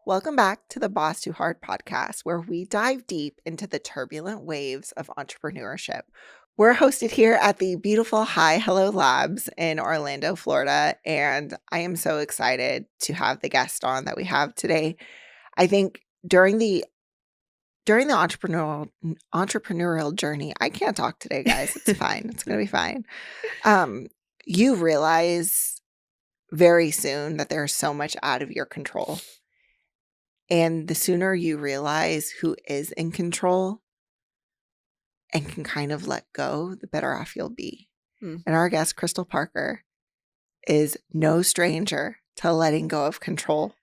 Welcome back to the Boss Too Hard podcast, where we dive deep into the turbulent waves of entrepreneurship. We're hosted here at the beautiful Hi Hello Labs in Orlando, Florida, and I am so excited to have the guest on that we have today. I think during the entrepreneurial journey, I can't talk today, guys. It's fine. It's going to be fine. You realize very soon that there's so much out of your control. And the sooner you realize who is in control and can kind of let go, the better off you'll be. And our guest, Krystal Parker, is no stranger to letting go of control.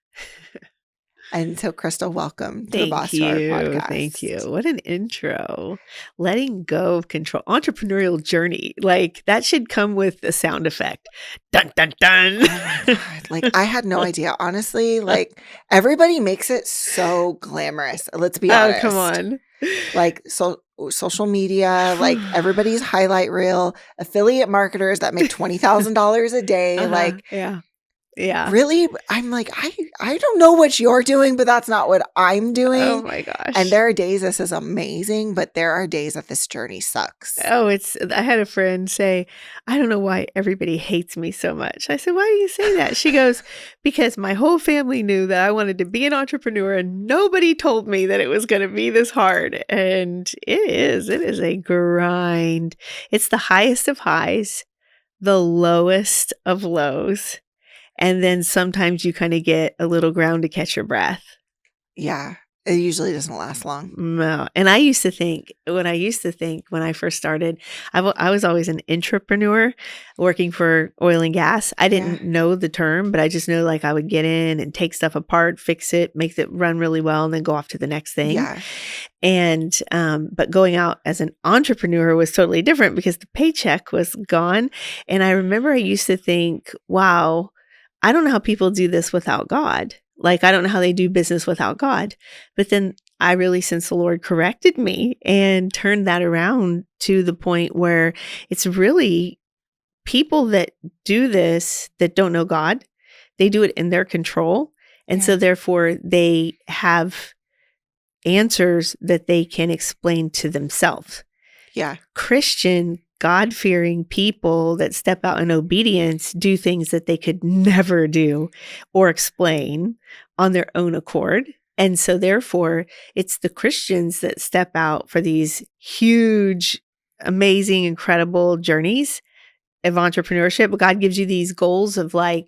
And so, Krystal, welcome to the Boss Too Hard podcast. Thank you. What an intro. Letting go of control. Entrepreneurial journey. Like, that should come with a sound effect. Dun, dun, dun. Oh my God. Like, I had no idea. Honestly, like, everybody makes it so glamorous. Let's be honest. Oh, come on. Like, social media, like, everybody's highlight reel, affiliate marketers that make $20,000 a day. Like, Yeah. Really? I'm like, I don't know what you're doing, but that's not what I'm doing. Oh my gosh. And there are days this is amazing, but there are days that this journey sucks. Oh, I had a friend say, I don't know why everybody hates me so much. I said, why do you say that? She goes, because my whole family knew that I wanted to be an entrepreneur and nobody told me that it was going to be this hard. And it is a grind. It's the highest of highs, the lowest of lows. And then sometimes you kind of get a little ground to catch your breath. Yeah. It usually doesn't last long. No. And I used to think when I first started, I was always an entrepreneur working for oil and gas. I didn't know the term, but I just know like I would get in and take stuff apart, fix it, make it run really well, and then go off to the next thing. Yeah. And, but going out as an entrepreneur was totally different because the paycheck was gone. And I remember I used to think, wow, I don't know how people do this without God. Like, I don't know how they do business without God. But then I really, since the Lord corrected me and turned that around to the point where it's really people that do this that don't know God, they do it in their control. And so therefore they have answers that they can explain to themselves. Yeah. Christian God-fearing people that step out in obedience do things that they could never do or explain on their own accord. And so therefore, it's the Christians that step out for these huge, amazing, incredible journeys of entrepreneurship. But God gives you these goals of like,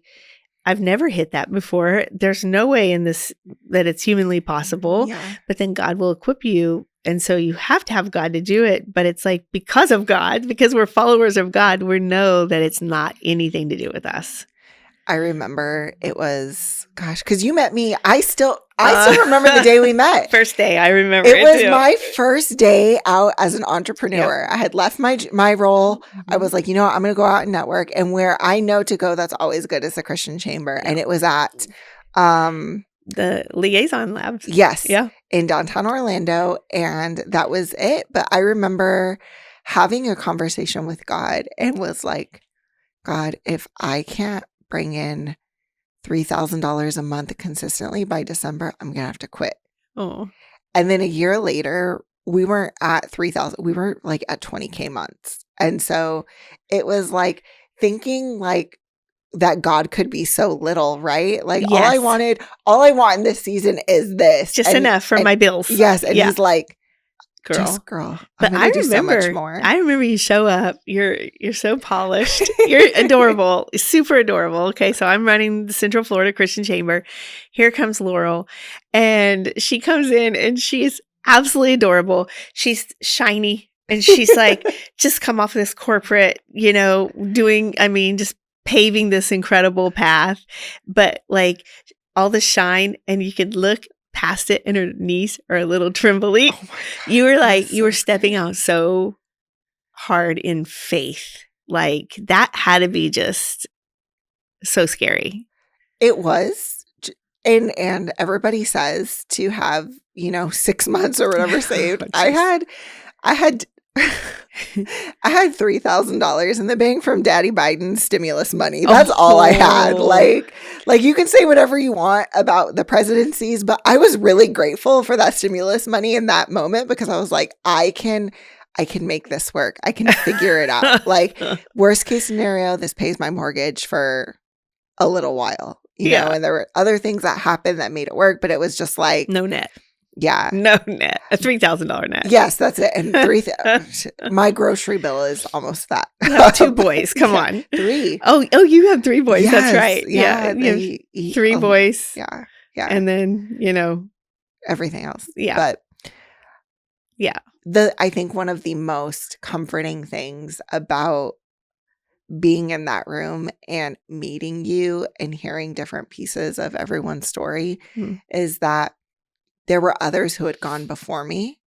I've never hit that before. There's no way in this that it's humanly possible. Yeah. But then God will equip you. And so you have to have God to do it. But it's like because of God, because we're followers of God, we know that it's not anything to do with us. I remember it was, gosh, because you met me. I still remember the day we met. First day, I remember it was too. my first day out as an entrepreneur. I had left my role. I was like, I'm going to go out and network. And where I know to go, that's always good, is the Christian Chamber. And it was at the Liaison Labs. Yes. Yeah. In downtown Orlando. And that was it. But I remember having a conversation with God and was like, God, if I can't bring in $3,000 a month consistently by December, I'm going to have to quit. Oh. And then a year later, we weren't at 3,000. We were like at 20K months. And so it was like thinking like that God could be so little, right? Like all I want in this season is this. Just enough for my bills. Yes. And he's like, girl. But I remember so much more. I remember you show up. You're so polished. You're adorable, super adorable. Okay, so I'm running the Central Florida Christian Chamber. Here comes Laurel, and she comes in, and she's absolutely adorable. She's shiny, and she's like just come off of this corporate, just paving this incredible path, but like all the shine, and you could look past it and her knees are a little trembly. Oh you were like, you were stepping out so hard in faith. Like that had to be just so scary. It was. And everybody says to have, 6 months or whatever saved. I had I had $3,000 in the bank from Daddy Biden's stimulus money. That's all I had. Like you can say whatever you want about the presidencies, but I was really grateful for that stimulus money in that moment because I was like, I can make this work. I can figure it out. Like, worst case scenario, this pays my mortgage for a little while, you know, and there were other things that happened that made it work, but it was just like no net. Yeah. No net. A $3,000 net. Yes, that's it. And my grocery bill is almost that. You have 2 boys. Come on. 3. Oh, you have 3 boys. Yes, That's right. yeah, You have 3 boys. Yeah. And then, everything else. Yeah. But yeah. I think one of the most comforting things about being in that room and meeting you and hearing different pieces of everyone's story is that there were others who had gone before me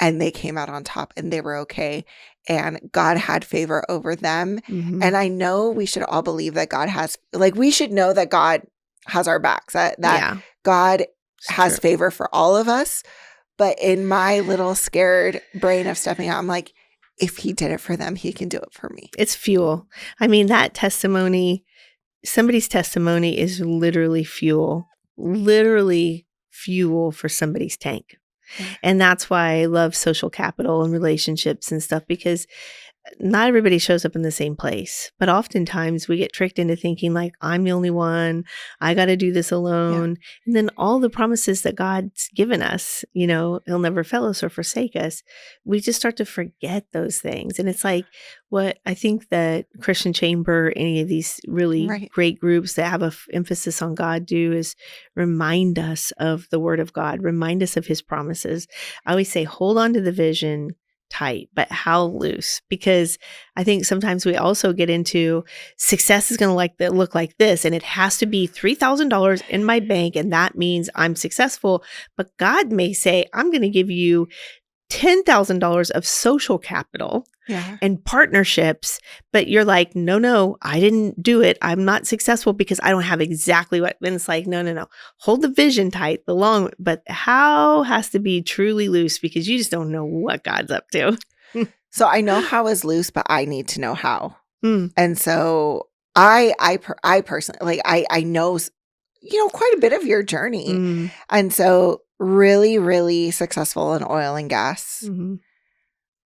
and they came out on top and they were okay. And God had favor over them. Mm-hmm. And I know we should all believe that God has, we should know that God has our backs, that God has favor for all of us. But in my little scared brain of stepping out, I'm like, if he did it for them, he can do it for me. It's fuel. I mean, that testimony, somebody's testimony is literally fuel for somebody's tank. And that's why I love social capital and relationships and stuff, because not everybody shows up in the same place. But oftentimes we get tricked into thinking like, I'm the only one, I got to do this alone. Yeah. And then all the promises that God's given us, he'll never fail us or forsake us. We just start to forget those things. And it's like what I think that Christian Chamber, any of these really great groups that have an emphasis on God do is remind us of the word of God, remind us of his promises. I always say, hold on to the vision tight, but how loose? Because I think sometimes we also get into success is going to look like this, and it has to be $3,000 in my bank, and that means I'm successful. But God may say, I'm going to give you $10,000 of social capital and partnerships, but you're like, no, I didn't do it. I'm not successful because I don't have exactly what. And it's like, no. Hold the vision tight, but how has to be truly loose because you just don't know what God's up to. So I know how is loose, but I need to know how. And so I personally, I know, quite a bit of your journey. And so really, really successful in oil and gas.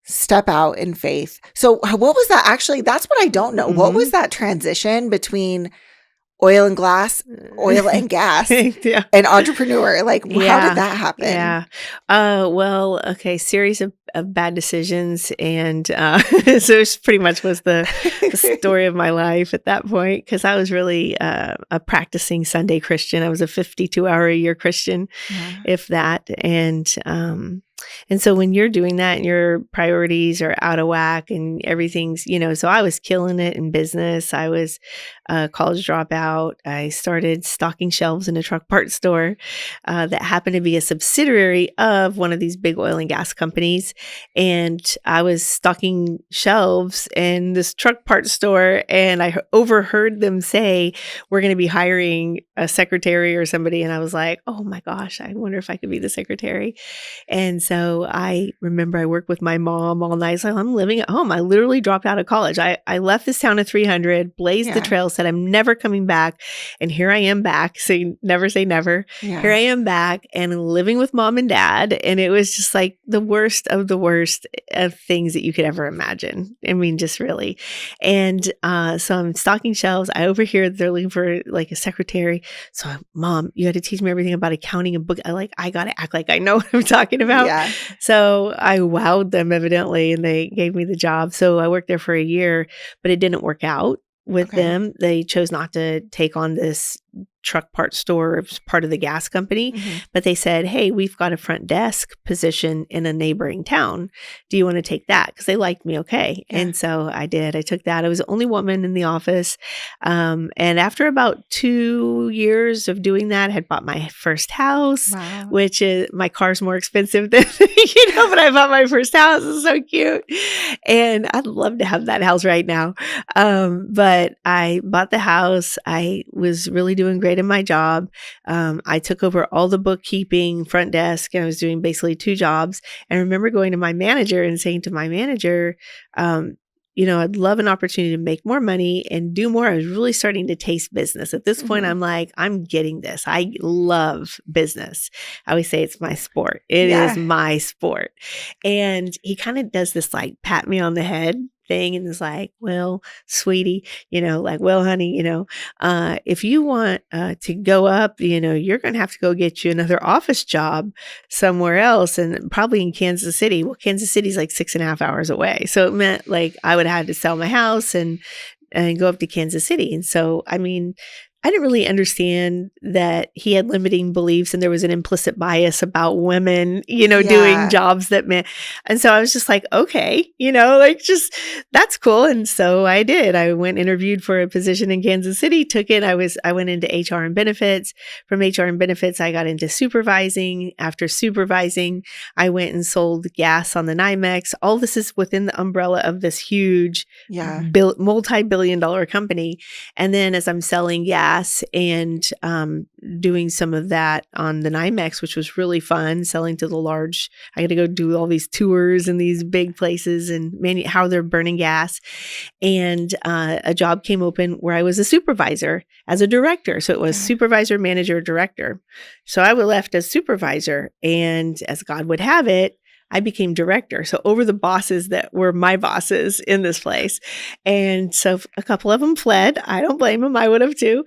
Step out in faith. So what was that actually? That's what I don't know. What was that transition between oil and gas and entrepreneur? How did that happen? Yeah. Well, okay. Series of bad decisions. And so it pretty much was the story of my life at that point, because I was really a practicing Sunday Christian. I was a 52-hour-a-year Christian, if that. And so when you're doing that and your priorities are out of whack and everything's, so I was killing it in business. I was a college dropout. I started stocking shelves in a truck parts store that happened to be a subsidiary of one of these big oil and gas companies. And I was stocking shelves in this truck parts store, and I overheard them say, we're going to be hiring a secretary or somebody. And I was like, oh my gosh, I wonder if I could be the secretary. And so I remember I worked with my mom all night. So I'm living at home. I literally dropped out of college. I left this town at 300, blazed the trail, said I'm never coming back. And here I am back. So never say never. Yeah. Here I am back and living with mom and dad. And it was just like the worst of things that you could ever imagine. I mean, just really. And so I'm stocking shelves. I overhear they're looking for like a secretary. So Mom, you got to teach me everything about accounting and book. I got to act like I know what I'm talking about. Yeah. So I wowed them evidently, and they gave me the job. So I worked there for a year, but it didn't work out with them. They chose not to take on this truck parts store as part of the gas company, but they said, hey, we've got a front desk position in a neighboring town. Do you want to take that? Because they liked me. Okay. Yeah. And so I did. I took that. I was the only woman in the office. And after about 2 years of doing that, I had bought my first house, which is, my car's more expensive than, but I bought my first house. It's so cute. And I'd love to have that house right now. But I bought the house. I was really doing doing great in my job. I took over all the bookkeeping, front desk, and I was doing basically 2 jobs. And I remember going to my manager and saying to my manager, I'd love an opportunity to make more money and do more. I was really starting to taste business. At this point, I'm like, I'm getting this. I love business. I always say it's my sport. It is my sport. And he kind of does this like pat me on the head thing and is like, well, sweetie, well, honey, if you want to go up, you're going to have to go get you another office job somewhere else, and probably in Kansas City. Well, Kansas City's like 6.5 hours away. So it meant like I would have to sell my house and go up to Kansas City. And so, I didn't really understand that he had limiting beliefs and there was an implicit bias about women, doing jobs that men. And so I was just like, okay, that's cool. And so I did. I went interviewed for a position in Kansas City, took it. I went into HR and benefits. From HR and benefits, I got into supervising. After supervising, I went and sold gas on the NYMEX. All this is within the umbrella of this huge multi-billion-dollar company. And then as I'm selling gas and doing some of that on the NYMEX, which was really fun, selling to the large, I got to go do all these tours in these big places and how they're burning gas. And a job came open where I was a supervisor as a director. So it was supervisor, manager, director. So I was left as supervisor, and as God would have it, I became director. So over the bosses that were my bosses in this place. And so a couple of them fled. I don't blame them. I would have too,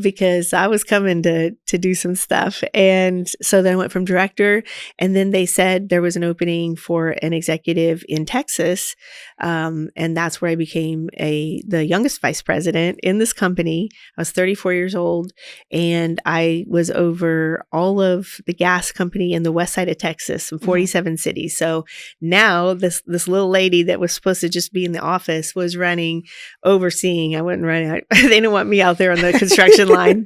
because I was coming to do some stuff. And so then I went from director, and then they said there was an opening for an executive in Texas. And that's where I became the youngest vice president in this company. I was 34 years old, and I was over all of the gas company in the west side of Texas, in 47 cities. So now this little lady that was supposed to just be in the office was overseeing. I wasn't running. They didn't want me out there on the construction line.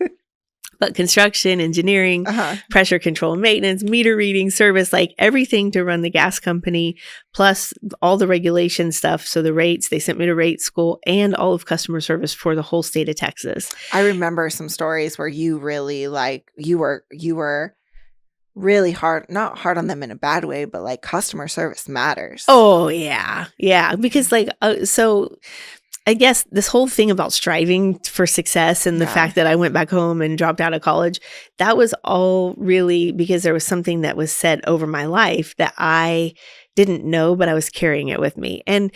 But construction, engineering, pressure control, maintenance, meter reading, service, like everything to run the gas company, plus all the regulation stuff. So the rates, they sent me to rate school, and all of customer service for the whole state of Texas. I remember some stories where you really you were really not hard on them in a bad way, but like customer service matters. Oh yeah. Yeah. Because so I guess this whole thing about striving for success and the fact that I went back home and dropped out of college, that was all really because there was something that was said over my life that I didn't know, but I was carrying it with me. And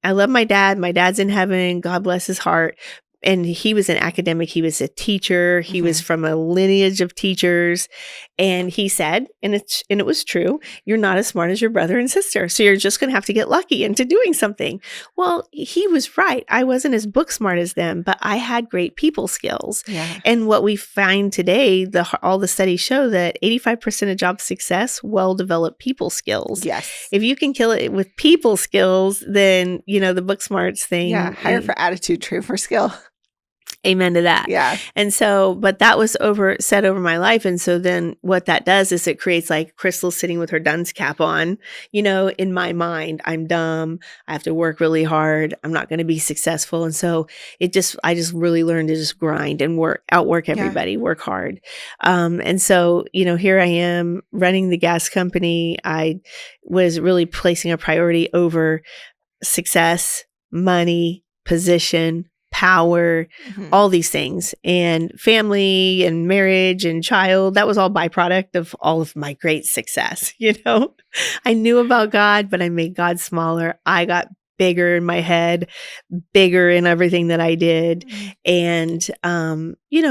I love my dad. My dad's in heaven. God bless his heart. And he was an academic. He was a teacher. He was from a lineage of teachers. And he said, and it was true, you're not as smart as your brother and sister. So you're just going to have to get lucky into doing something. Well, he was right. I wasn't as book smart as them, but I had great people skills. Yeah. And what we find today, all the studies show that 85% of job success, well-developed people skills. Yes. If you can kill it with people skills, then, the book smarts thing. Yeah. Hire for attitude, true for skill. Amen to that. Yeah. And so, but that was said over my life. And so then what that does is it creates like Krystal sitting with her dunce cap on, in my mind, I'm dumb. I have to work really hard. I'm not going to be successful. And so I just really learned to just grind and outwork everybody, work hard. And so, here I am running the gas company. I was really placing a priority over success, money, position, power, all these things, and family and marriage and child. That was all byproduct of all of my great success. I knew about God, but I made God smaller. I got bigger in my head, bigger in everything that I did. And,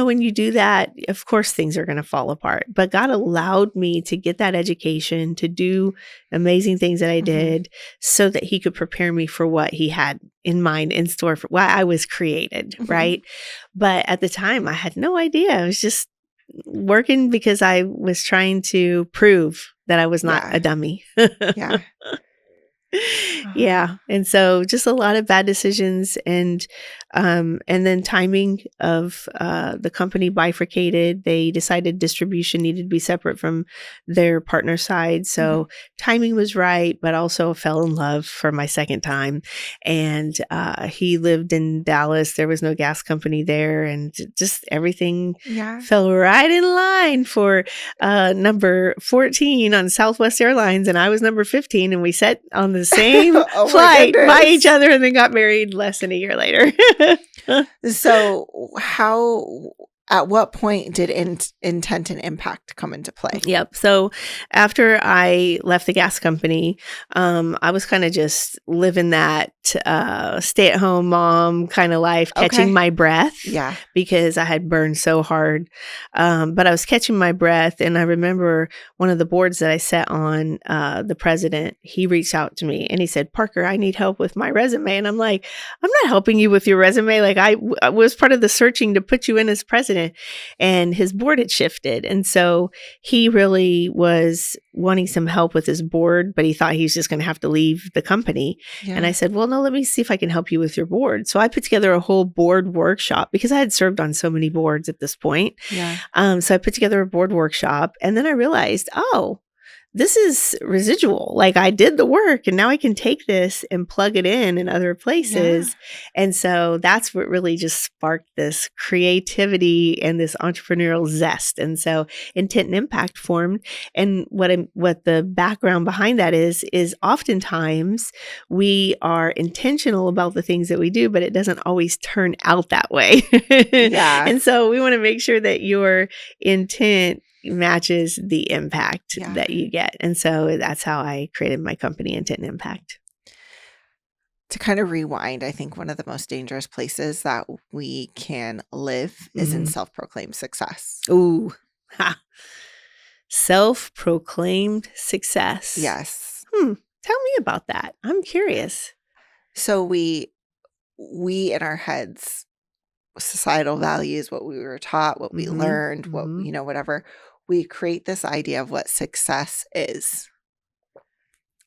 when you do that, of course, things are going to fall apart. But God allowed me to get that education, to do amazing things that I did so that he could prepare me for what he had in mind, in store for why I was created, right? But at the time, I had no idea. I was just working because I was trying to prove that I was not a dummy. Yeah. Yeah. And so just a lot of bad decisions. And And then timing of the company bifurcated. They decided distribution needed to be separate from their partner side. So timing was right, but also fell in love for my second time. And he lived in Dallas. There was no gas company there. And just everything fell right in line for number 14 on Southwest Airlines. And I was number 15. And we sat on the same flight by each other and then got married less than a year later. So at what point did intent and impact come into play? Yep. So after I left the gas company, I was kind of just living that stay-at-home mom kind of life, catching my breath. Yeah. Because I had burned so hard. But I was catching my breath. And I remember one of the boards that I sat on, the president, he reached out to me and he said, "Parker, I need help with my resume." And I'm like, "I'm not helping you with your resume. Like I was part of the searching to put you in as president." And his board had shifted. And so he really was wanting some help with his board, but he thought he was just going to have to leave the company. Yeah. And I said, "Well, no, let me see if I can help you with your board." So I put together a whole board workshop because I had served on so many boards at this point. Yeah. So I put together a board workshop and then I realized, this is residual. Like I did the work and now I can take this and plug it in other places. Yeah. And so that's what really just sparked this creativity and this entrepreneurial zest. And so intent and impact formed. And what the background behind that is oftentimes we are intentional about the things that we do, but it doesn't always turn out that way. Yeah. And so we want to make sure that your intent matches the impact that you get. And so that's how I created my company, Intent and Impact. To kind of rewind, I think one of the most dangerous places that we can live is in self-proclaimed success. Ooh. Self-proclaimed success. Yes. Tell me about that. I'm curious. So we in our heads, societal values, what we were taught, what we learned, what, whatever, we create this idea of what success is.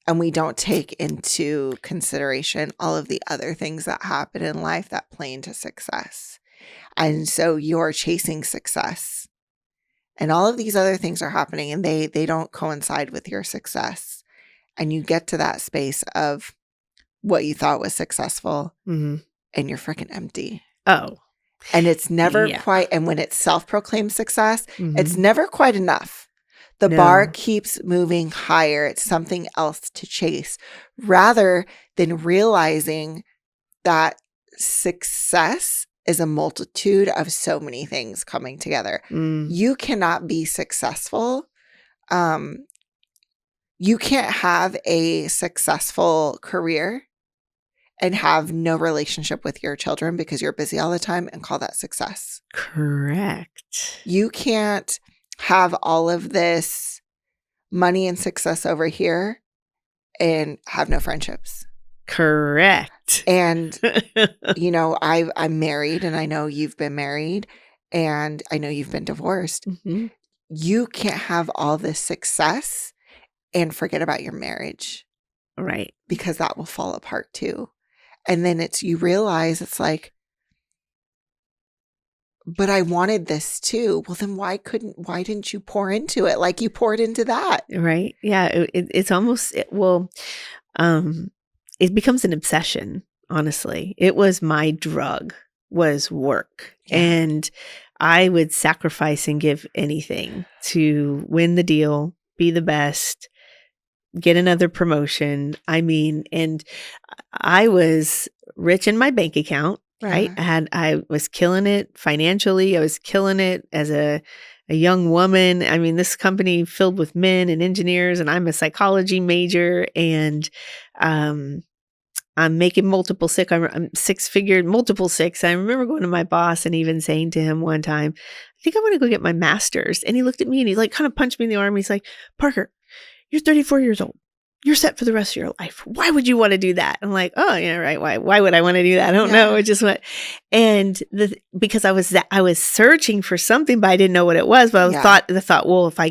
And we don't take into consideration all of the other things that happen in life that play into success. And so you're chasing success. And all of these other things are happening and they don't coincide with your success. And you get to that space of what you thought was successful and you're freaking empty. Oh. And it's never quite, and when it's self-proclaimed success, it's never quite enough. The bar keeps moving higher. It's something else to chase rather than realizing that success is a multitude of so many things coming together. You cannot be successful. You can't have a successful career and have no relationship with your children because you're busy all the time and call that success. Correct. You can't have all of this money and success over here and have no friendships. Correct. And, I'm married and I know you've been married and I know you've been divorced. You can't have all this success and forget about your marriage. Right. Because that will fall apart too. And then you realize it's like, but I wanted this too. Well, then why didn't you pour into it like you poured into that? Right. Yeah. It's almost, it becomes an obsession, honestly. It was my drug, was work. Yeah. And I would sacrifice and give anything to win the deal, be the best, get another promotion. And I was rich in my bank account, right? Yeah. I was killing it financially. I was killing it as a young woman. This company filled with men and engineers, and I'm a psychology major, and I'm making multiple six. I'm six-figure, multiple six. I remember going to my boss and even saying to him one time, "I think I want to go get my master's." And he looked at me and he kind of punched me in the arm. He's like, "Parker, you're 34 years old. you're set for the rest of your life. Why would you want to do that? I'm like, oh, yeah, right. Why would I want to do that? I don't know. It just went. And because I was searching for something, but I didn't know what it was. But I thought, well, if I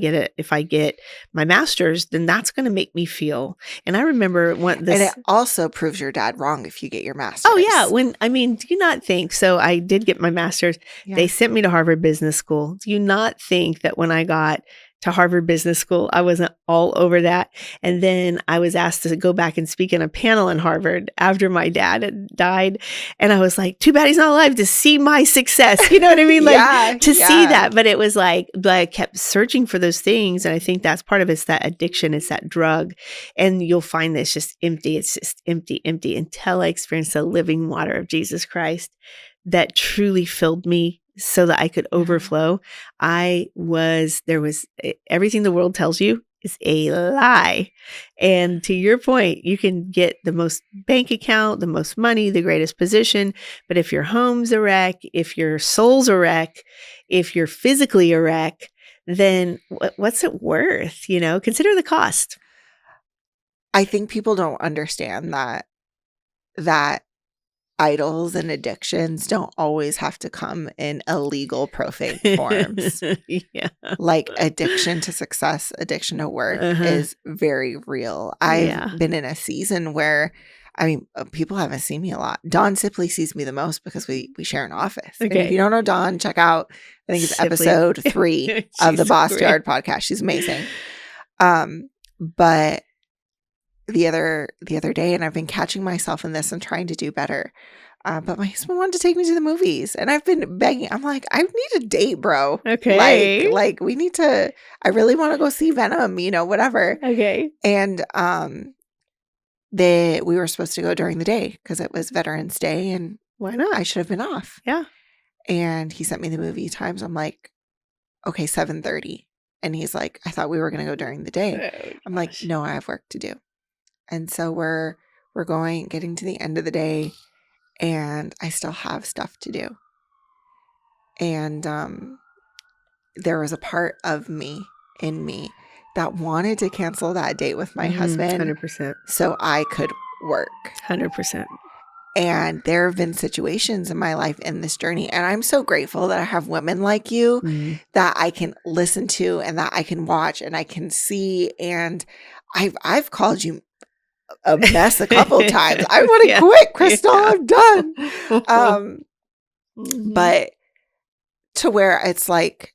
get my master's, then that's going to make me feel. And I remember and it also proves your dad wrong if you get your master's. Oh yeah. Do you not think, so I did get my master's. Yeah. They sent me to Harvard Business School. Do you not think that when I got to Harvard Business School, I wasn't all over that? And then I was asked to go back and speak in a panel in Harvard after my dad had died. And I was like, too bad he's not alive to see my success. You know what I mean? Like see that. But it was like, but I kept searching for those things. And I think that's part of it. It's that addiction. It's that drug. And you'll find that it's just empty. It's just empty until I experienced the living water of Jesus Christ that truly filled me so that I could overflow. There was everything the world tells you is a lie. And to your point, you can get the most bank account, the most money, the greatest position. But if your home's a wreck, if your soul's a wreck, if you're physically a wreck, then what's it worth? Consider the cost. I think people don't understand that idols and addictions don't always have to come in illegal, profane forms. Like addiction to success, addiction to work is very real. I've been in a season where, people haven't seen me a lot. Dawn Sipley sees me the most because we share an office. Okay. And if you don't know Dawn, check out, I think it's episode 3 of the Boss Yard podcast. She's amazing. But the other day, and I've been catching myself in this and trying to do better. But my husband wanted to take me to the movies, and I've been begging. I'm like, I need a date, bro. Okay. Like we need to. I really want to go see Venom. Whatever. Okay. And we were supposed to go during the day because it was Veterans Day, and why not? I should have been off. Yeah. And he sent me the movie times. I'm like, okay, 7:30, and he's like, I thought we were going to go during the day. I'm like, no, I have work to do. And so we're getting to the end of the day, and I still have stuff to do. And there was a part of me in me that wanted to cancel that date with my husband 100%. So I could work. 100%. And there have been situations in my life in this journey, and I'm so grateful that I have women like you that I can listen to and that I can watch and I can see. And I've called you a mess a couple times. I want to quit, Krystal. I'm done. But to where it's like,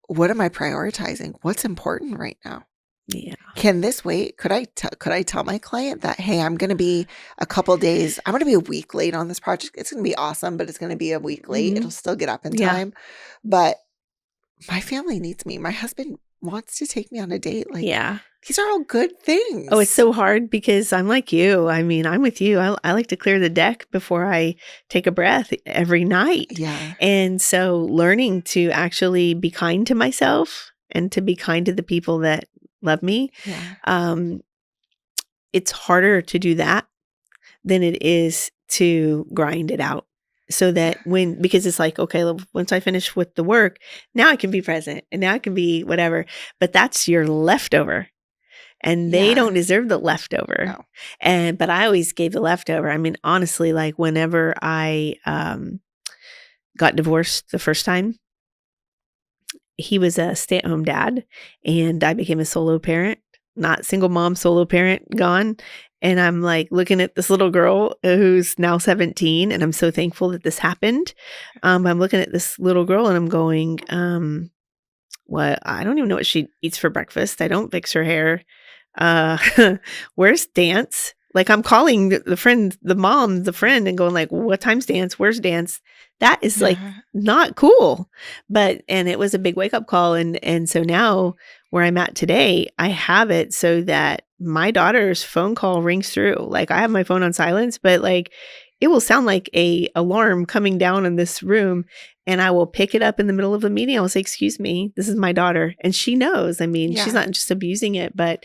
what am I prioritizing? What's important right now? Yeah. Can this wait? Could I tell my client that, hey, I'm going to be a couple days, I'm going to be a week late on this project. It's going to be awesome, but it's going to be a week late. It'll still get up in time. But my family needs me. My husband wants to take me on a date. These are all good things. Oh, it's so hard because I'm like you. I'm with you. I like to clear the deck before I take a breath every night. Yeah. And so learning to actually be kind to myself and to be kind to the people that love me. Yeah. It's harder to do that than it is to grind it out. So that because it's like, okay, once I finish with the work, now I can be present and now I can be whatever. But that's your leftover. And they don't deserve the leftover. No. But I always gave the leftover. Honestly, like whenever I got divorced the first time, he was a stay-at-home dad and I became a solo parent, not single mom, solo parent, gone. And I'm like looking at this little girl who's now 17, and I'm so thankful that this happened. I'm looking at this little girl and I'm going, I don't even know what she eats for breakfast. I don't fix her hair. Where's dance? Like I'm calling the friend, the mom, the friend, and going like, what time's dance? Where's dance? That is like not cool. And it was a big wake up call. And so now where I'm at today, I have it so that my daughter's phone call rings through. Like I have my phone on silence, but like it will sound like a alarm coming down in this room, and I will pick it up in the middle of a meeting. I will say, excuse me, this is my daughter. And she knows. She's not just abusing it, but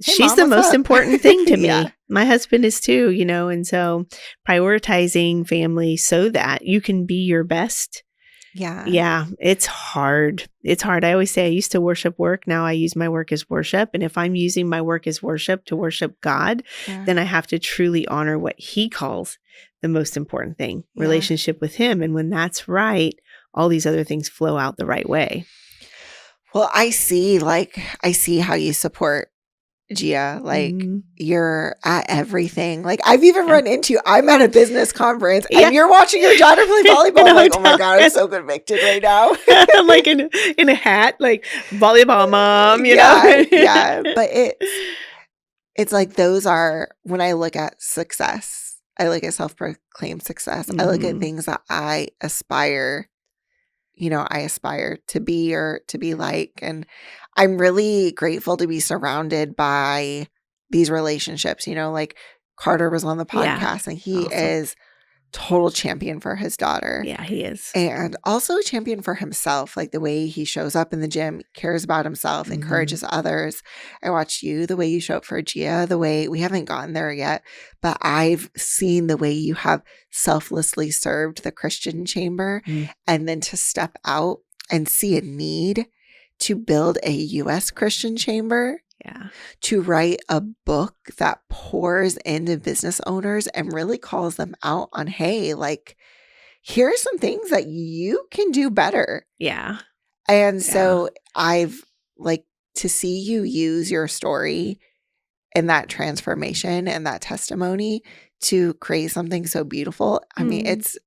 she's the most important thing to me. My husband is too, and so prioritizing family so that you can be your best Yeah. Yeah, it's hard. It's hard. I always say I used to worship work. Now I use my work as worship. And if I'm using my work as worship to worship God, Yeah. then I have to truly honor what he calls the most important thing, Yeah. relationship with him. And when that's right, all these other things flow out the right way. Well, I see how you support Gia. Like, Mhm. you're at everything. Like, I've even Yeah. run into you. I'm at a business conference Yeah. and you're watching your daughter play volleyball. In a I'm like, oh my hotel. God, I'm so convicted right now. I'm like in a hat, like volleyball mom, you know? Yeah. But it's like those are, when I look at success, I look at self-proclaimed success. I look at Mhm. things that I aspire to be or to be like. And I'm really grateful to be surrounded by these relationships. Like Carter was on the Yeah. podcast and he Awesome. is total champion for his daughter. Yeah, he is. And also a champion for himself, like the way he shows up in the gym, cares about himself, Mhm. encourages others. I watched you, the way you show up for Gia, the way we haven't gotten there yet, but I've seen the way you have selflessly served the Christian chamber Mm. and then to step out and see a need to build a U.S. Christian chamber. Yeah. To write a book that pours into business owners and really calls them out on, hey, like, here are some things that you can do better. Yeah. And so I've to see you use your story and that transformation and that testimony to create something so beautiful. I mean, it's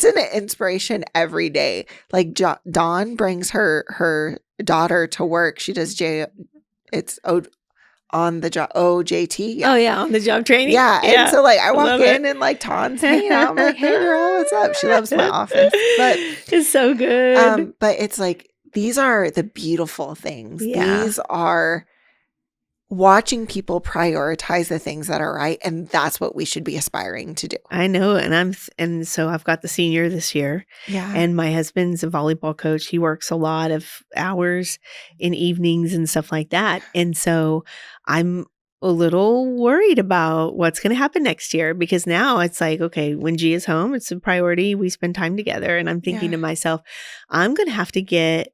an inspiration every day. Like Dawn brings her daughter to work. She does on the job OJT. Oh yeah, on the job training. Yeah. And so I walk love in it. and Ton's hanging out. I'm like, hey girl, what's up? She loves my office. But it's so good. but it's like, these are the beautiful things. Yeah. These are watching people prioritize the things that are right. And that's what we should be aspiring to do. I know. And so I've got the senior this year. Yeah. And my husband's a volleyball coach. He works a lot of hours in evenings and stuff like that. And so I'm a little worried about what's going to happen next year, because now it's like, okay, when G is home, it's a priority. We spend time together. And I'm thinking to myself, I'm going to have to get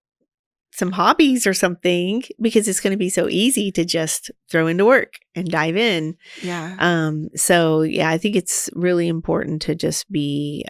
some hobbies or something, because it's going to be so easy to just throw into work and dive in. Yeah. So yeah, I think it's really important to just be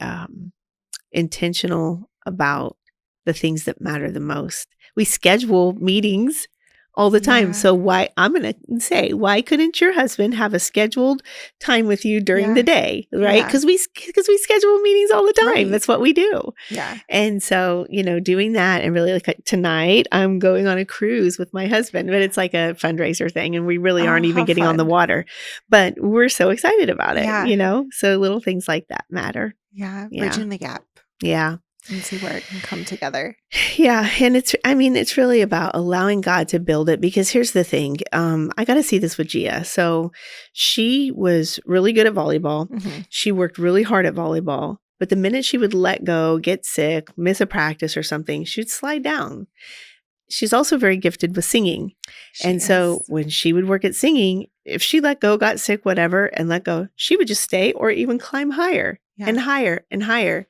intentional about the things that matter the most. We schedule meetings all the time. Yeah. So why couldn't your husband have a scheduled time with you during the day, right? Yeah. Because we schedule meetings all the time. Right. That's what we do. Yeah. And so, doing that, and really like tonight, I'm going on a cruise with my husband, but it's like a fundraiser thing, and we really aren't even getting on the water, but we're so excited about it, so little things like that matter. Yeah. Bridging the gap. Yeah. And see where it can come together. Yeah. And it's really about allowing God to build it, because here's the thing. I got to see this with Gia. So she was really good at volleyball. Mm-hmm. She worked really hard at volleyball, but the minute she would let go, get sick, miss a practice or something, she'd slide down. She's also very gifted with singing. So when she would work at singing, if she let go, got sick, whatever, and let go, she would just stay or even climb higher and higher and higher.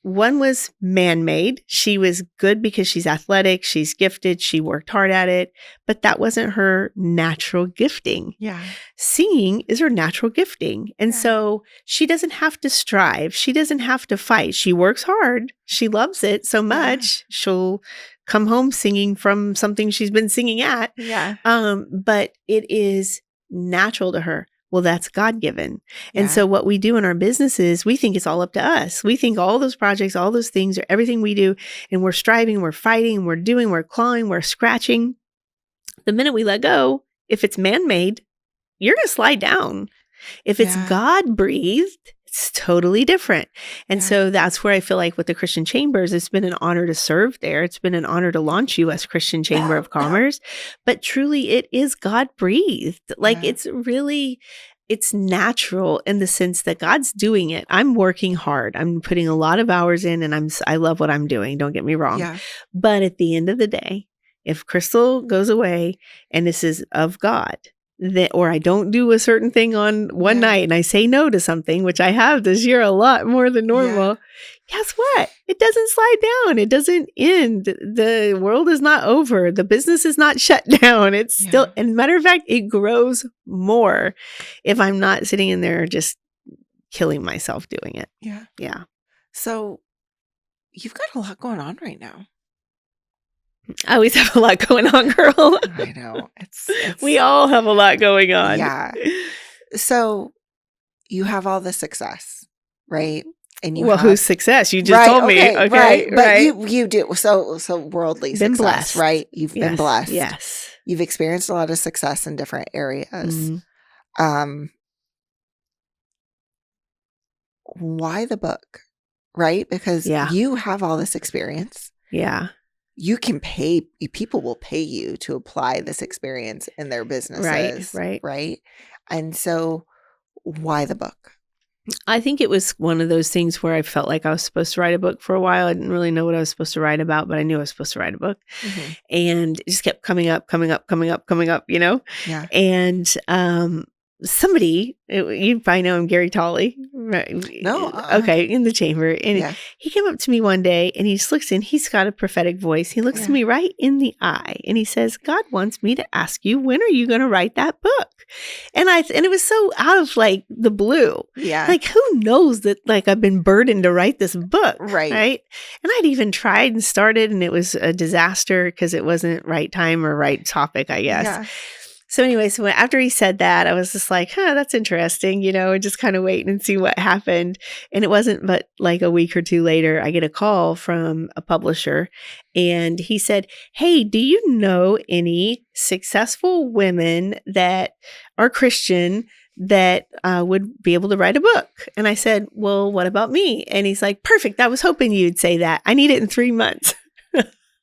One was man-made. She was good because she's athletic, she's gifted, she worked hard at it, but that wasn't her natural gifting. Yeah. Singing is her natural gifting. And so she doesn't have to strive. She doesn't have to fight. She works hard. She loves it so much. She'll come home singing from something she's been singing at. Yeah. But it is natural to her. Well, that's God-given. And so what we do in our businesses, we think it's all up to us. We think all those projects, all those things, or everything we do, and we're striving, we're fighting, we're clawing, we're scratching. The minute we let go, if it's man-made, you're going to slide down. If it's God-breathed, it's totally different. And so that's where I feel like with the Christian Chambers, it's been an honor to serve there. It's been an honor to launch U.S. Christian Chamber of Commerce. But truly, it is God-breathed. Like it's natural in the sense that God's doing it. I'm working hard. I'm putting a lot of hours in, and I love what I'm doing. Don't get me wrong. Yeah. But at the end of the day, if Krystal goes away and this is of God, or I don't do a certain thing on one night and I say no to something, which I have this year a lot more than normal, guess what? It doesn't slide down. It doesn't end. The world is not over. The business is not shut down. It's still, and matter of fact, it grows more if I'm not sitting in there just killing myself doing it. Yeah. Yeah. So you've got a lot going on right now. I always have a lot going on, girl. I know. We all have a lot going on. Yeah. So you have all the success, right? And you whose success? You just told me. Okay, right. But you do. So worldly been success, blessed. Right? You've been blessed. Yes. You've experienced a lot of success in different areas. Why the book? Right? Because you have all this experience. Yeah. You can people will pay you to apply this experience in their businesses. Right. And so why the book? I think it was one of those things where I felt like I was supposed to write a book for a while. I didn't really know what I was supposed to write about, but I knew I was supposed to write a book. And it just kept coming up, you know? Yeah. And somebody, you probably know him, Gary Tolley. Right? No. Okay, in the chamber. And he came up to me one day and he just looks in. He's got a prophetic voice. He looks me right in the eye and he says, God wants me to ask you, when are you going to write that book? And it was so out of like the blue. Yeah. Like, who knows that like I've been burdened to write this book. Right. And I'd even tried and started and it was a disaster because it wasn't right time or right topic, I guess. Yeah. So anyway, after he said that, I was just like, that's interesting, and just kind of waiting and see what happened. And it wasn't but like a week or two later, I get a call from a publisher and he said, hey, do you know any successful women that are Christian that would be able to write a book? And I said, well, what about me? And he's like, perfect. I was hoping you'd say that. I need it in 3 months.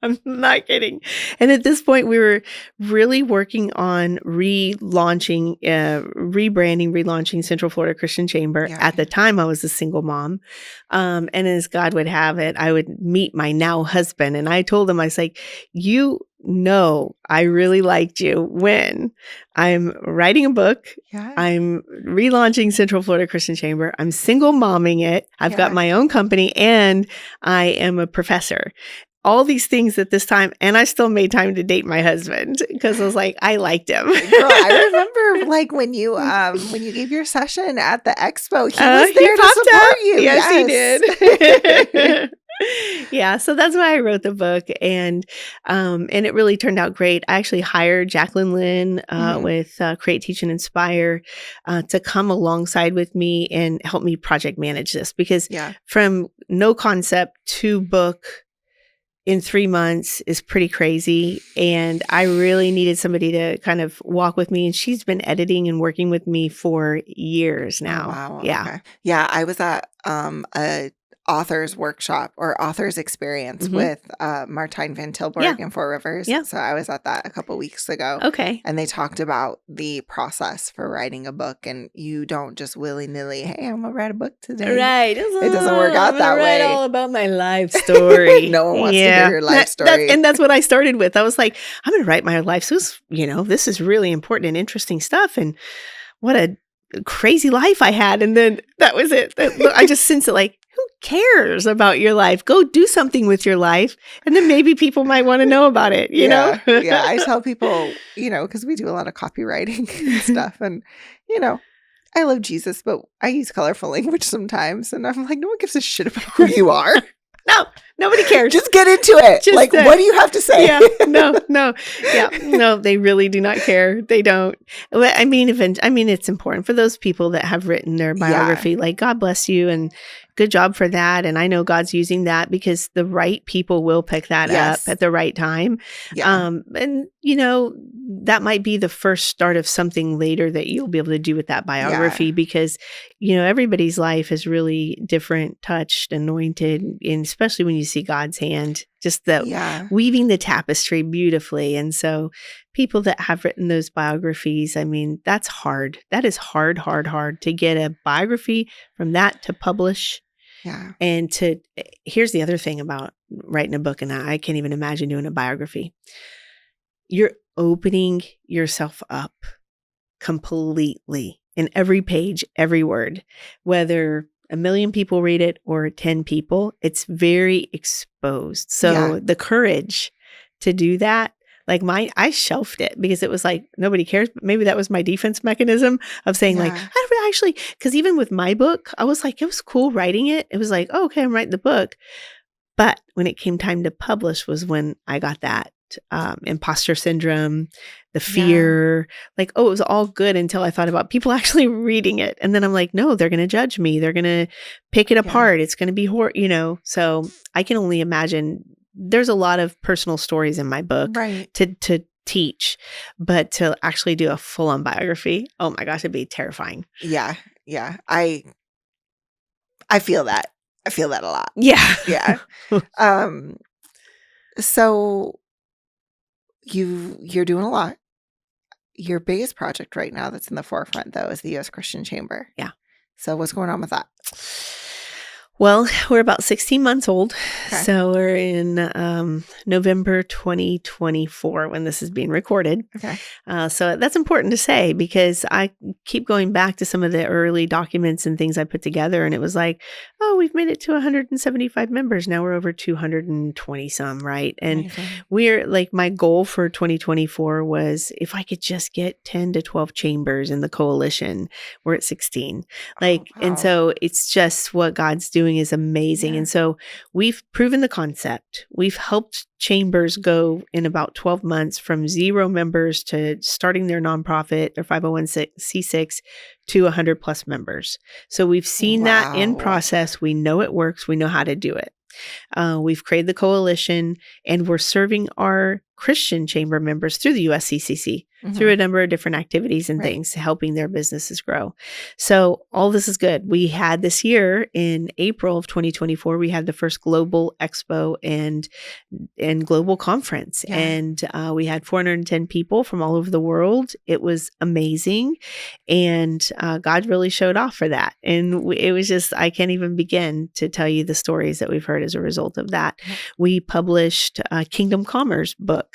I'm not kidding. And at this point, we were really working on relaunching Central Florida Christian Chamber. Yeah. At the time, I was a single mom. And as God would have it, I would meet my now husband. And I told him, I was like, I really liked you when I'm writing a book. Yeah. I'm relaunching Central Florida Christian Chamber. I'm single momming it. I've got my own company and I am a professor. All these things at this time, and I still made time to date my husband because I was like, I liked him. Girl, I remember like when you gave your session at the expo, he was there to support you. Yes, he did. Yeah, so that's why I wrote the book, and it really turned out great. I actually hired Jacqueline Lynn with Create, Teach, and Inspire to come alongside with me and help me project manage this because from no concept to book in 3 months is pretty crazy. And I really needed somebody to kind of walk with me. And she's been editing and working with me for years now. Oh, wow. Yeah. Okay. Yeah. I was at a author's workshop or author's experience with Martijn van Tilburg and Four Rivers. Yeah. So I was at that a couple weeks ago. Okay. And they talked about the process for writing a book. And you don't just willy-nilly, hey, I'm going to write a book today. Right. It doesn't work out that way. All about my life story. No one wants to hear your life story. And that's what I started with. I was like, I'm going to write my life. So this is really important and interesting stuff. And what a crazy life I had. And then that was it. I just sensed it like, who cares about your life? Go do something with your life. And then maybe people might want to know about it, you know? Yeah. I tell people, because we do a lot of copywriting and stuff. And, I love Jesus, but I use colorful language sometimes. And I'm like, no one gives a shit about who you are. No, nobody cares. Just get into it. What do you have to say? Yeah, no. Yeah, no, they really do not care. They don't. I mean, it's important for those people that have written their biography. Like, God bless you and good job for that. And I know God's using that because the right people will pick that up at the right time. Yeah. And, that might be the first start of something later that you'll be able to do with that biography because, everybody's life is really different, touched, anointed, and especially when you see God's hand, just weaving the tapestry beautifully. And so people that have written those biographies, I mean, that's hard. That is hard to get a biography from that to publish. Yeah. And here's the other thing about writing a book, and I can't even imagine doing a biography. You're opening yourself up completely in every page, every word, whether 1 million people read it or 10 people, it's very exposed. So Yeah. the courage to do that, like mine, I shelved it because it was like, nobody cares. But maybe that was my defense mechanism of saying like, Yeah. how do we actually, because even with my book, I was like, it was cool writing it. It was like, oh, okay, I'm writing the book. But when it came time to publish was when I got that imposter syndrome, the fear, like, oh, it was all good until I thought about people actually reading it. And then I'm like, no, they're going to judge me. They're going to pick it apart. It's going to be so I can only imagine there's a lot of personal stories in my book Right. to teach, but to actually do a full-on biography, oh my gosh, it'd be terrifying. Yeah. Yeah. I feel that. I feel that a lot. Yeah. Yeah. So you're doing a lot. Your biggest project right now that's in the forefront, though, is the U.S. Christian Chamber. Yeah. So what's going on with that? Well, we're about 16 months old. Okay. So we're in November 2024 when this is being recorded. Okay. So that's important to say because I keep going back to some of the early documents and things I put together. And it was like, oh, we've made it to 175 members. Now we're over 220 some, right? And Amazing. we're like, my goal for 2024 was if I could just get 10 to 12 chambers in the coalition, we're at 16. Like, Oh, wow. and so it's just what God's doing is amazing. Yeah. And so we've proven the concept. We've helped chambers go in about 12 months from 0 members to starting their nonprofit, their 501c6 to 100 plus members. So we've seen that in Wow. process. We know it works. We know how to do it. We've created the coalition and we're serving our Christian chamber members through the USCCC, through a number of different activities and Right. things, helping their businesses grow. So all this is good. We had this year in April of 2024, we had the first global expo and global conference. Yeah. And we had 410 people from all over the world. It was amazing. And God really showed off for that. And it was just, I can't even begin to tell you the stories that we've heard as a result of that. Yeah. We published a Kingdom Commerce book,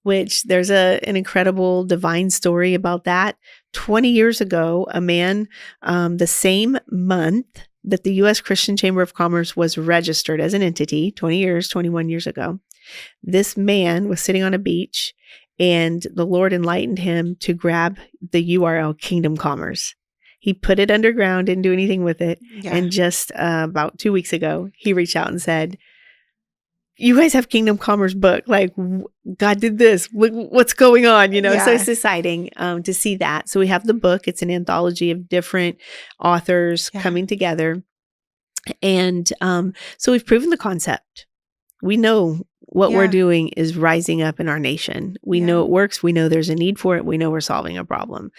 which there's an incredible divine story about that. 20 years ago, a man, the same month that the U.S. Christian Chamber of Commerce was registered as an entity, 21 years ago, this man was sitting on a beach and the Lord enlightened him to grab the URL Kingdom Commerce. He put it underground, didn't do anything with it. Yeah. And just about 2 weeks ago, he reached out and said, you guys have Kingdom Commerce book. Like, God did this. What's going on? So Yeah. it's exciting to see that. So we have the book. It's an anthology of different authors Yeah. coming together. And so we've proven the concept. We know what we're Yeah. doing is rising up in our nation. We Yeah. know it works. We know there's a need for it. We know we're solving a problem.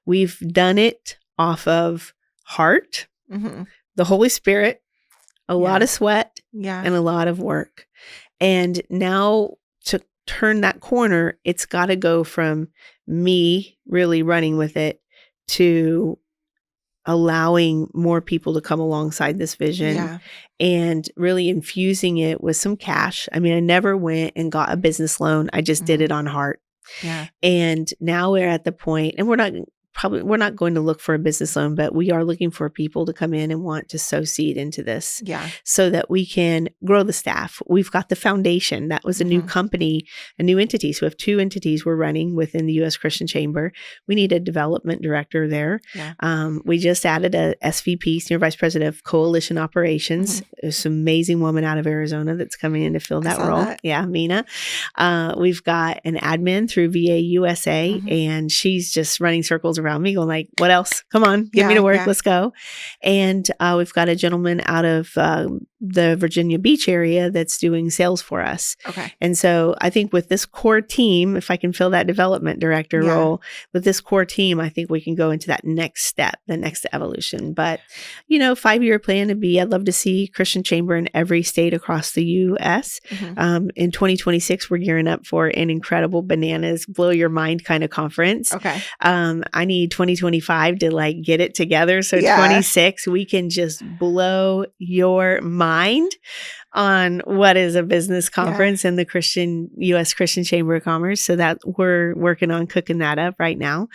We've done it off of heart, the Holy Spirit, a lot of sweat, Yeah. and a lot of work. And now to turn that corner, it's got to go from me really running with it to allowing more people to come alongside this vision Yeah. and really infusing it with some cash. I mean, I never went and got a business loan. I just did it on heart. Yeah. And now we're at the point, and we're not going to look for a business loan, but we are looking for people to come in and want to sow seed into this Yeah. so that we can grow the staff. We've got the foundation. That was a new company, a new entity. So we have 2 entities we're running within the U.S. Christian Chamber. We need a development director there. Yeah. We just added a SVP, Senior Vice President of Coalition Operations. There's an amazing woman out of Arizona that's coming in to fill that saw role. that. Yeah, Mina. We've got an admin through VA USA, and she's just running circles around me going like, what else? Come on, get me to work. Let's go. And we've got a gentleman out of the Virginia Beach area that's doing sales for us. Okay. And so I think with this core team, if I can fill that development director role, with this core team, I think we can go into that next step, the next evolution. But, 5-year plan to be, I'd love to see Christian Chamber in every state across the U.S. In 2026, we're gearing up for an incredible bananas, blow your mind kind of conference. Okay. I need 2025 to get it together. So 26, we can just blow your mind on what is a business conference in the U.S. Christian Chamber of Commerce. So that we're working on cooking that up right now.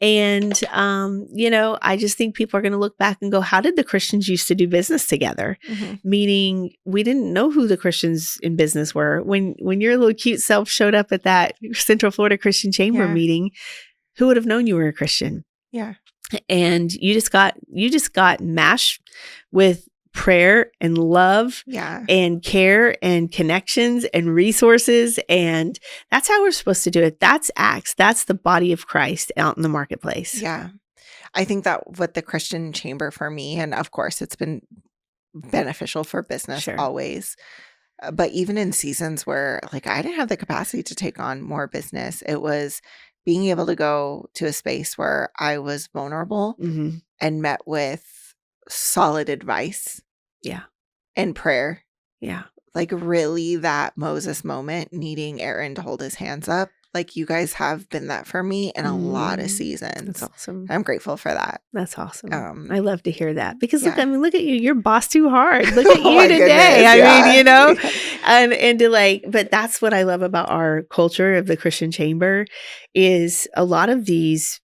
And, I just think people are going to look back and go, how did the Christians used to do business together? Mhm. Meaning we didn't know who the Christians in business were. When your little cute self showed up at that Central Florida Christian Chamber Yeah. meeting, who would have known you were a Christian? Yeah. And you just got mashed with prayer and love Yeah. and care and connections and resources. And that's how we're supposed to do it. That's Acts. That's the body of Christ out in the marketplace. Yeah. I think that what the Christian Chamber for me, and of course it's been beneficial for business Sure. always, but even in seasons where like I didn't have the capacity to take on more business, it was being able to go to a space where I was vulnerable Mm-hmm. and met with solid advice Yeah. and prayer. Yeah. Like really that Moses moment needing Aaron to hold his hands up. Like you guys have been that for me in a lot of seasons. That's awesome. I'm grateful for that. That's awesome. I love to hear that because yeah. look at you. You're boss too hard. Look at Oh you my today. goodness, I mean, and but that's what I love about our culture of the Christian Chamber is a lot of these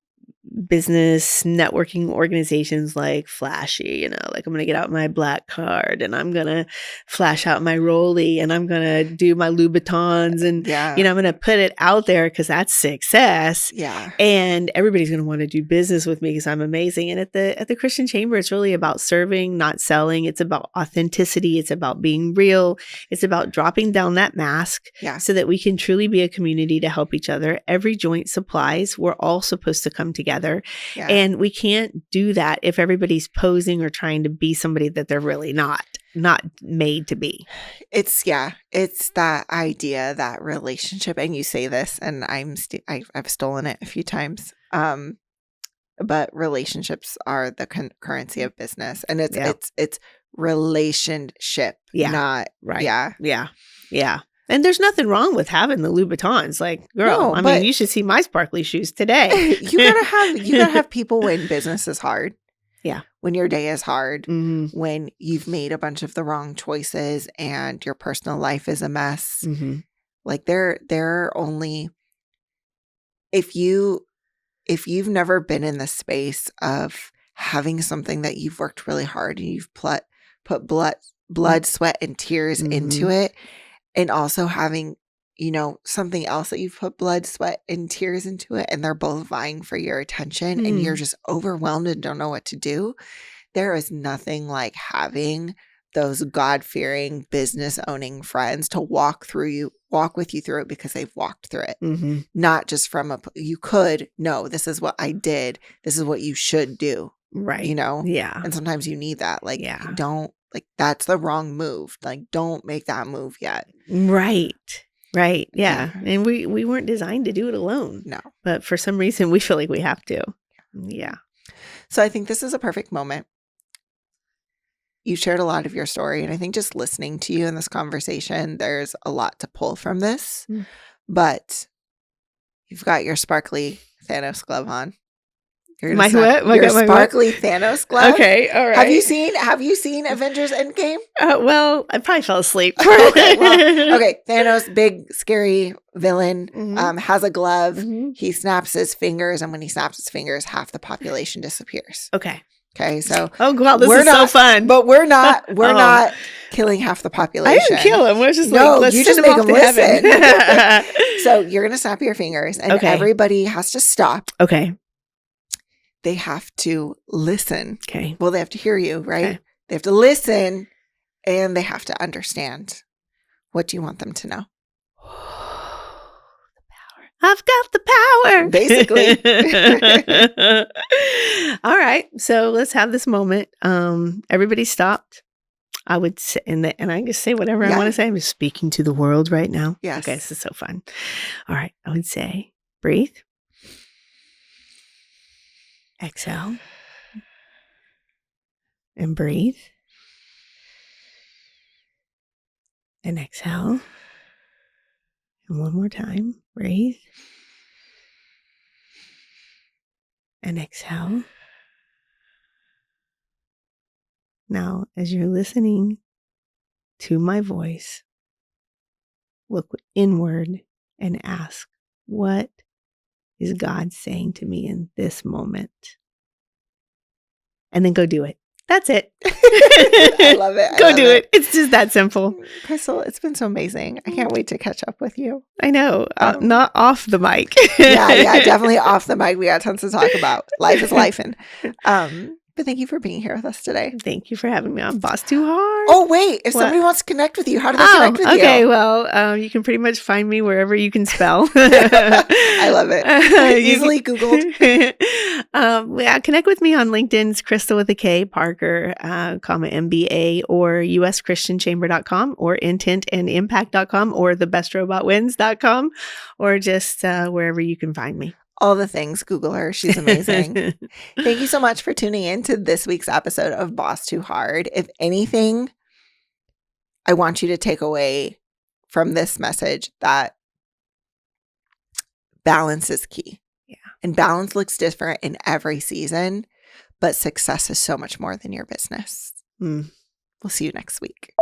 business networking organizations like flashy, like I'm going to get out my black card and I'm going to flash out my Rolly and I'm going to do my Louboutins and, yeah. I'm going to put it out there because that's success. Yeah. And everybody's going to want to do business with me because I'm amazing. And at the Christian Chamber, it's really about serving, not selling. It's about authenticity. It's about being real. It's about dropping down that mask so that we can truly be a community to help each other. Every joint supplies. We're all supposed to come together. Yeah. And we can't do that if everybody's posing or trying to be somebody that they're really not made to be. It's that idea, that relationship. And you say this, and I've stolen it a few times. But relationships are the currency of business, and it's relationship, not right. Yeah. And there's nothing wrong with having the Louboutins. Like, girl, I mean, you should see my sparkly shoes today. you gotta have people when business is hard. Yeah. When your day is hard, mm-hmm. when you've made a bunch of the wrong choices and your personal life is a mess. Mm-hmm. Like they're only if you've never been in the space of having something that you've worked really hard and you've put blood, sweat, and tears into it. And also having, something else that you've put blood, sweat, and tears into it, and they're both vying for your attention, and you're just overwhelmed and don't know what to do. There is nothing like having those God-fearing, business-owning friends to walk with you through it because they've walked through it. Mm-hmm. Not just no, this is what I did. This is what you should do. Right. Yeah. And sometimes you need that. Like, don't. Like, that's the wrong move. Like, don't make that move yet. Right. Yeah. And we weren't designed to do it alone. No. But for some reason, we feel like we have to. Yeah. So I think this is a perfect moment. You shared a lot of your story. And I think just listening to you in this conversation, there's a lot to pull from this. But you've got your sparkly Thanos glove on. My what? Your sparkly Thanos glove. Okay, all right. Have you seen Avengers Endgame? Well, I probably fell asleep. Okay. Thanos, big scary villain, has a glove. Mm-hmm. He snaps his fingers, and when he snaps his fingers, half the population disappears. Okay. So wow, this is so fun. But we're not killing half the population. I didn't kill him. We're just let's you send just him make off him to heaven. So you're gonna snap your fingers, and everybody has to stop. Okay. They have to listen. Okay. Well, they have to hear you, right? Okay. They have to listen, and they have to understand. What do you want them to know? I've got the power. Basically. All right. So let's have this moment. Everybody stopped. I would say, and I can just say whatever I want to say. I'm just speaking to the world right now. Yes. Okay. This is so fun. All right. I would say, breathe. Exhale. And breathe. And exhale. And one more time. Breathe. And exhale. Now, as you're listening to my voice, look inward and ask, what is God saying to me in this moment? And then go do it. That's it. I love it. Go do it. It's just that simple. Krystal, it's been so amazing. I can't wait to catch up with you. I know. Not off the mic. yeah, definitely off the mic. We got tons to talk about. Life is lifing. But thank you for being here with us today. Thank you for having me on Boss Too Hard. Oh, wait. If somebody wants to connect with you, how do they connect with you? Okay. Well, you can pretty much find me wherever you can spell. I love it. Easily Googled. Connect with me on LinkedIn. It's Krystal with a K, Parker, MBA, or uschristianchamber.com, or intentandImpact.com, or thebestrobotwins.com, or just wherever you can find me. All the things. Google her. She's amazing. Thank you so much for tuning in to this week's episode of Boss Too Hard. If anything, I want you to take away from this message that balance is key. Yeah. And balance looks different in every season, but success is so much more than your business. We'll see you next week.